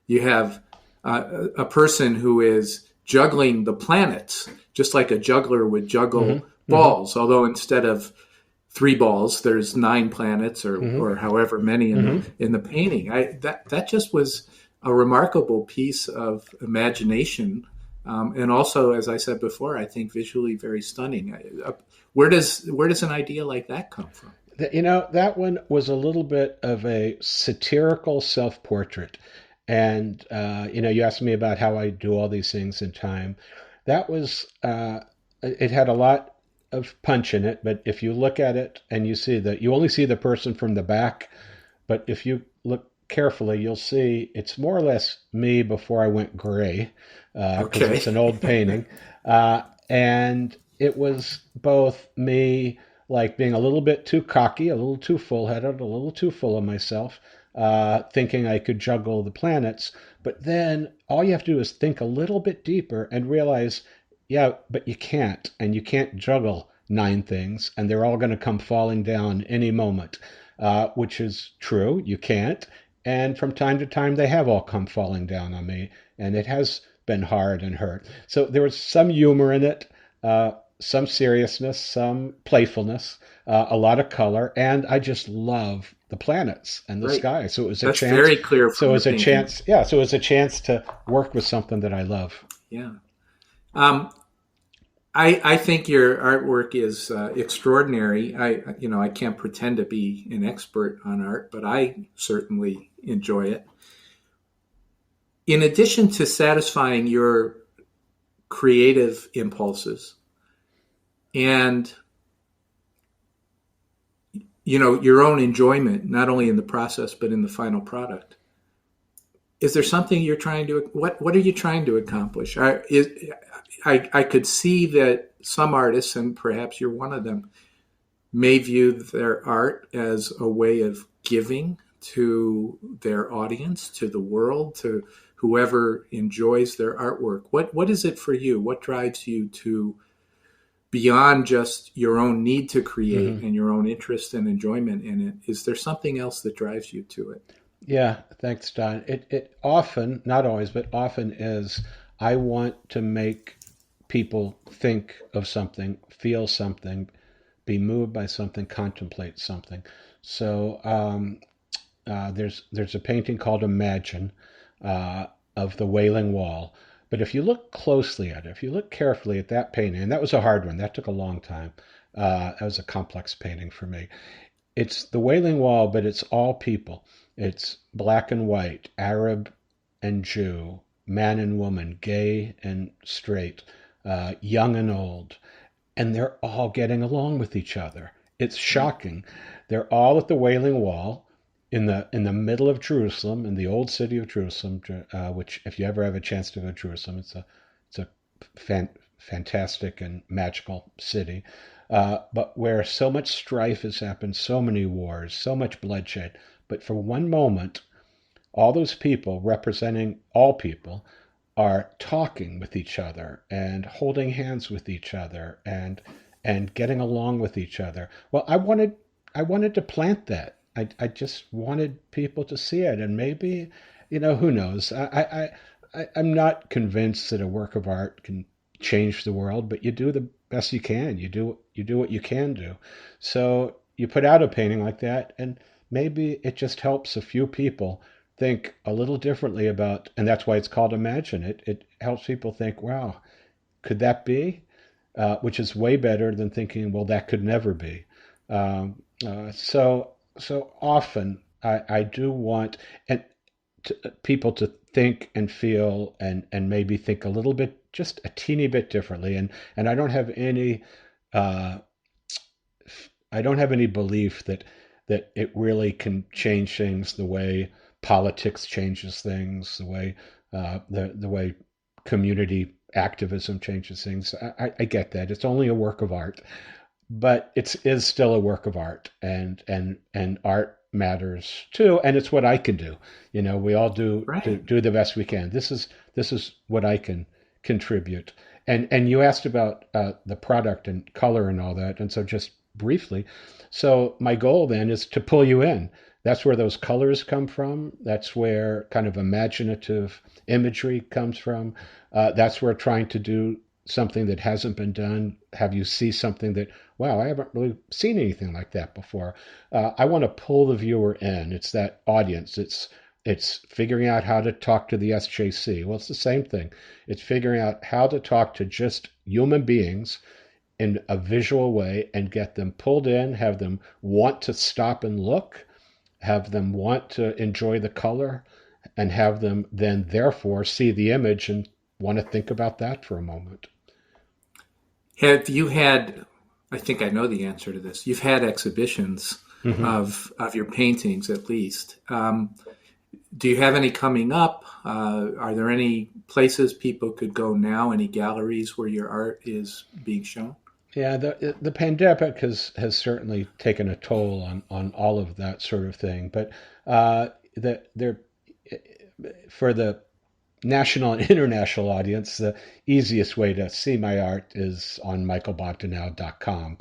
You have a person who is juggling the planets, just like a juggler would hmm juggle hmm balls. Although instead of three balls, there's nine planets, hmm or however many hmm in the painting. That just was a remarkable piece of imagination, and also, as I said before, I think visually very stunning. Where does an idea like that come from? That one was a little bit of a satirical self portrait. And, you asked me about how I do all these things in time. That was, it had a lot of punch in it, but if you look at it and you see that you only see the person from the back, but if you look carefully, you'll see it's more or less me before I went gray, because it's Okay. an old painting. And it was both me like being a little bit too cocky, a little too full headed, a little too full of myself, thinking I could juggle the planets. But then all you have to do is think a little bit deeper and realize, yeah, but you can't, and you can't juggle nine things, and they're all going to come falling down any moment, which is true. You can't. And from time to time, they have all come falling down on me, and it has been hard and hurt. So there was some humor in it, some seriousness, some playfulness, a lot of color, and I just love the planets and the Right. sky. So it was a That's chance. very clear So from it the was a painting. chance. Yeah. So it was a chance to work with something that I love. Yeah. Um, I think your artwork is extraordinary. I can't pretend to be an expert on art, but I certainly enjoy it. In addition to satisfying your creative impulses and your own enjoyment, not only in the process but in the final product, is there something you're trying to what are you trying to accomplish? I could see that some artists, and perhaps you're one of them, may view their art as a way of giving to their audience, to the world, to whoever enjoys their artwork. What is it for you? What drives you to, beyond just your own need to create hmm and your own interest and enjoyment in it? Is there something else that drives you to it? Yeah. Thanks, Don. It often, not always, but often is. I want to make people think of something, feel something, be moved by something, contemplate something. So there's a painting called Imagine uh, of the Wailing Wall. But if you look closely at it, if you look carefully at that painting, and that was a hard one, that took a long time. That was a complex painting for me. It's the Wailing Wall, but it's all people. It's black and white, Arab and Jew, man and woman, gay and straight, young and old, and they're all getting along with each other. It's shocking. They're all at the Wailing Wall in the middle of Jerusalem, in the old city of Jerusalem, which, if you ever have a chance to go to Jerusalem, it's a fantastic and magical city. But where so much strife has happened, so many wars, so much bloodshed, but for one moment, all those people representing all people are talking with each other and holding hands with each other and getting along with each other. Well, I wanted to plant that. I just wanted people to see it, and maybe, who knows? I'm not convinced that a work of art can change the world, but you do the best you can. You do what you can do. So you put out a painting like that, and maybe it just helps a few people think a little differently about, and that's why it's called Imagine. It helps people think, wow, could that be? Which is way better than thinking, well, that could never be. So often I do want people to think and feel and maybe think a little bit, just a teeny bit differently. And uh, I don't have any belief that it really can change things the way politics changes things, the way community activism changes things. I get that. It's only a work of art, but it is still a work of art, and art matters too, and it's what I can do. We all Right. do the best we can. This is what I can contribute. And you asked about the product and color and all that, and so just briefly, so my goal then is to pull you in. That's where those colors come from. That's where kind of imaginative imagery comes from. That's where trying to do something that hasn't been done, have you see something that, wow, I haven't really seen anything like that before. I want to pull the viewer in. It's that audience. It's figuring out how to talk to the SJC. Well, it's the same thing. It's figuring out how to talk to just human beings in a visual way and get them pulled in, have them want to stop and look, have them want to enjoy the color, and have them then therefore see the image and want to think about that for a moment. Have you had, I think I know the answer to this, you've had exhibitions Mm-hmm. of your paintings at least. Do you have any coming up? Are there any places people could go now, any galleries where your art is being shown? Yeah, the pandemic has certainly taken a toll on all of that sort of thing. But there for the national and international audience, the easiest way to see my art is on michaelbogdanow.com,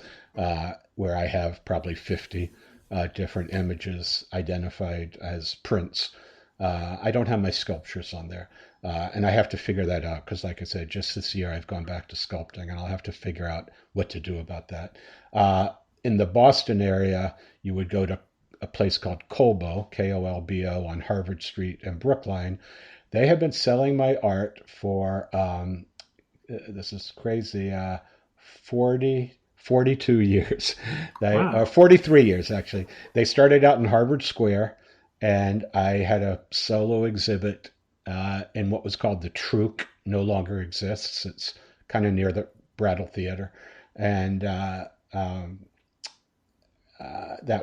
where I have probably 50 different images identified as prints. I don't have my sculptures on there. And I have to figure that out because, like I said, just this year I've gone back to sculpting, and I'll have to figure out what to do about that. In the Boston area, you would go to a place called Kolbo, Kolbo, on Harvard Street and Brookline. They have been selling my art for, this is crazy, 42 years. 43 years, actually. They started out in Harvard Square, and I had a solo exhibit in what was called the Truk. No longer exists. It's kind of near the Brattle Theater. And that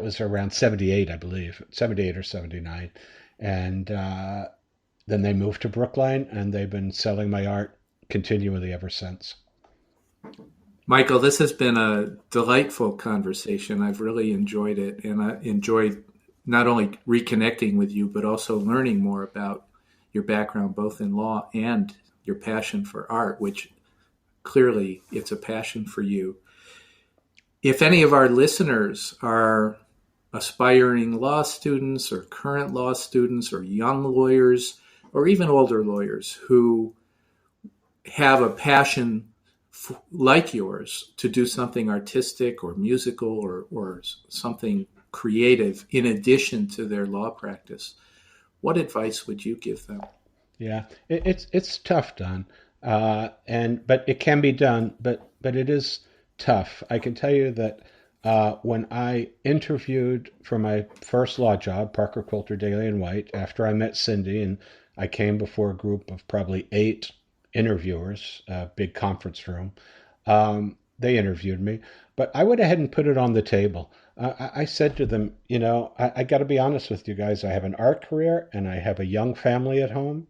was around 78, I believe, 78 or 79. And then they moved to Brookline, and they've been selling my art continually ever since. Michael, this has been a delightful conversation. I've really enjoyed it, and I enjoyed not only reconnecting with you, but also learning more about your background, both in law and your passion for art, which clearly it's a passion for you. If any of our listeners are aspiring law students or current law students or young lawyers or even older lawyers who have a passion like yours to do something artistic or musical or something creative in addition to their law practice, what advice would you give them? Yeah, it's tough, Don, and but it can be done. But it is tough. I can tell you that when I interviewed for my first law job, Parker Quilter Daly and White, after I met Cindy, and I came before a group of probably 8 interviewers, a big conference room. They interviewed me, but I went ahead and put it on the table. I said to them, I got to be honest with you guys. I have an art career and I have a young family at home,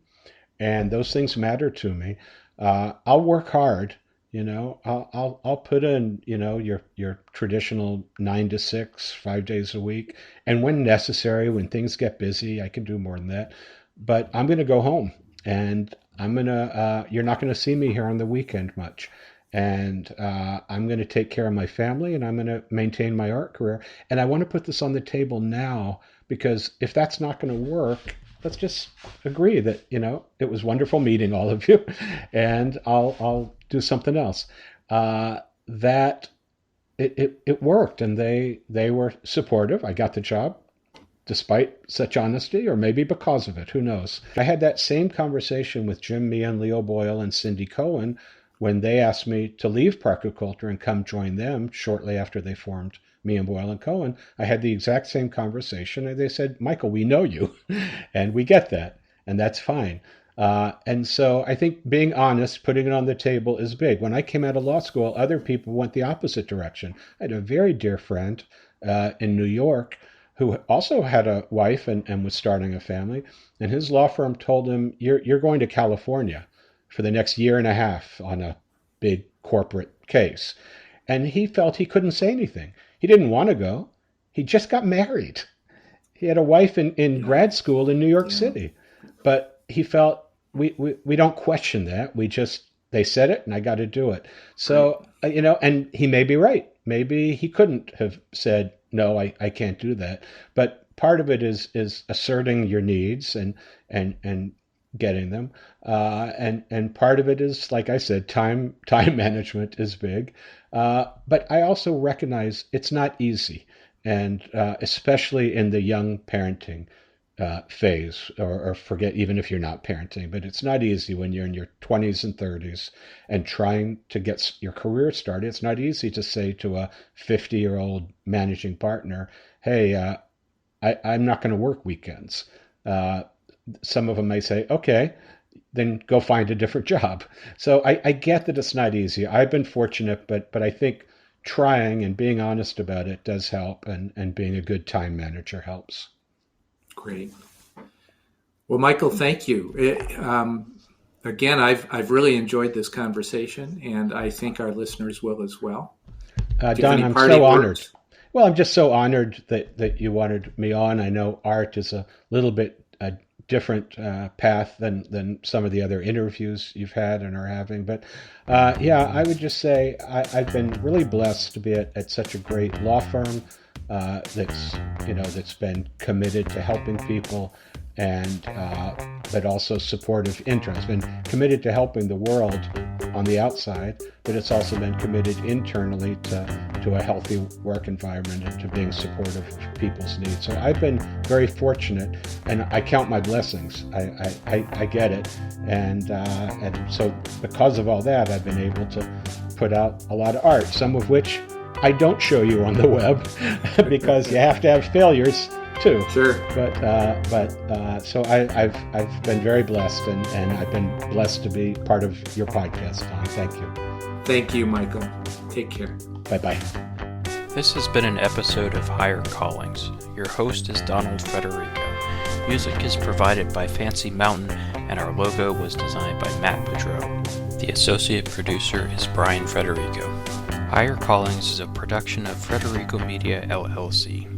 and those things matter to me. I'll work hard. I'll put in, your traditional 9 to 6, 5 days a week. And when necessary, when things get busy, I can do more than that. But I'm going to go home, and you're not going to see me here on the weekend much. And I'm going to take care of my family, and I'm going to maintain my art career. And I want to put this on the table now, because if that's not going to work, let's just agree that, it was wonderful meeting all of you, and I'll do something else. That it worked, and they were supportive. I got the job despite such honesty, or maybe because of it. Who knows? I had that same conversation with Jim Meehan, Leo Boyle, and Cindy Cohen when they asked me to leave Parker Coulter and come join them shortly after they formed Meehan, Boyle, and Cohen. I had the exact same conversation, and they said, Michael, we know you, and we get that, and that's fine. And so I think being honest, putting it on the table is big. When I came out of law school, other people went the opposite direction. I had a very dear friend in New York who also had a wife and was starting a family, and his law firm told him, you're going to California for the next year and a half on a big corporate case. And he felt he couldn't say anything. He didn't want to go. He just got married. He had a wife in grad school in New York City. But he felt, we don't question that. They said it, and I got to do it. So, and he may be right. Maybe he couldn't have said, no, I can't do that. But part of it is asserting your needs and getting them. And part of it is, like I said, time management is big. But I also recognize it's not easy. And especially in the young parenting phase, or forget even if you're not parenting, but it's not easy when you're in your 20s and 30s and trying to get your career started. It's not easy to say to a 50-year-old managing partner, hey, I'm not going to work weekends. Some of them may say, okay, then go find a different job. So I get that it's not easy. I've been fortunate, but I think trying and being honest about it does help, and being a good time manager helps. Great. Well, Michael, thank you. Again, I've really enjoyed this conversation, and I think our listeners will as well. Don, I'm so honored. Well, I'm just so honored that you wanted me on. I know art is a little bit a different path than some of the other interviews you've had and are having. But I would just say I've been really blessed to be at such a great law firm that's been committed to helping people, and but also supportive interest. Been committed to helping the world on the outside, but it's also been committed internally to a healthy work environment and to being supportive of people's needs. So I've been very fortunate, and I count my blessings. I get it, and so because of all that, I've been able to put out a lot of art, some of which I don't show you on the web because you have to have failures too. Sure. But so I've been very blessed, and I've been blessed to be part of your podcast, Don. Thank you. Thank you, Michael. Take care. Bye-bye. This has been an episode of Higher Callings. Your host is Donald Federico. Music is provided by Fancy Mountain, and our logo was designed by Matt Pedro. The associate producer is Brian Federico. Higher Callings is a production of Federico Media, LLC.